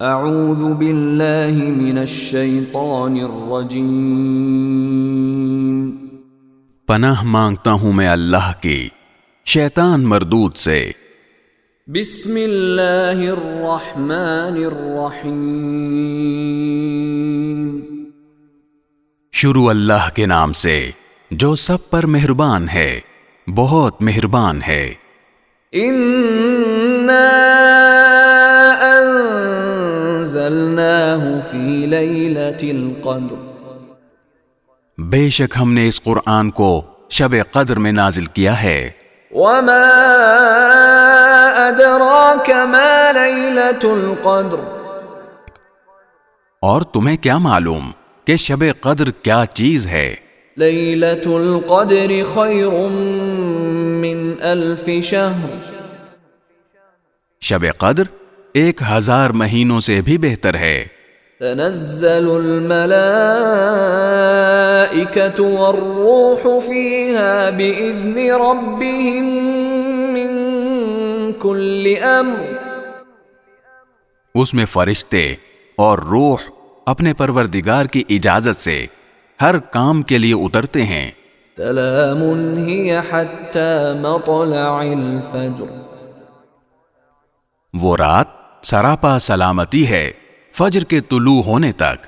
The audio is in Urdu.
اعوذ باللہ من الشیطان الرجیم، پناہ مانگتا ہوں میں اللہ کی شیطان مردود سے۔ بسم اللہ الرحمن الرحیم، شروع اللہ کے نام سے جو سب پر مہربان ہے، بہت مہربان ہے۔ انا انزلناہ فی لیلۃ القدر، بے شک ہم نے اس قرآن کو شب قدر میں نازل کیا ہے۔ وما ادراک ما لیلۃ القدر، اور تمہیں کیا معلوم کہ شب قدر کیا چیز ہے؟ لیلۃ القدر خیر من الف شہر، شب قدر 1000 مہینوں سے بھی بہتر ہے۔ تنزل الملائکۃ والروح فیہا بإذن ربہم من کل امر، اس میں فرشتے اور روح اپنے پروردگار کی اجازت سے ہر کام کے لیے اترتے ہیں۔ سلام ہی حتی مطلع الفجر، وہ رات سراپا سلامتی ہے فجر کے طلوع ہونے تک۔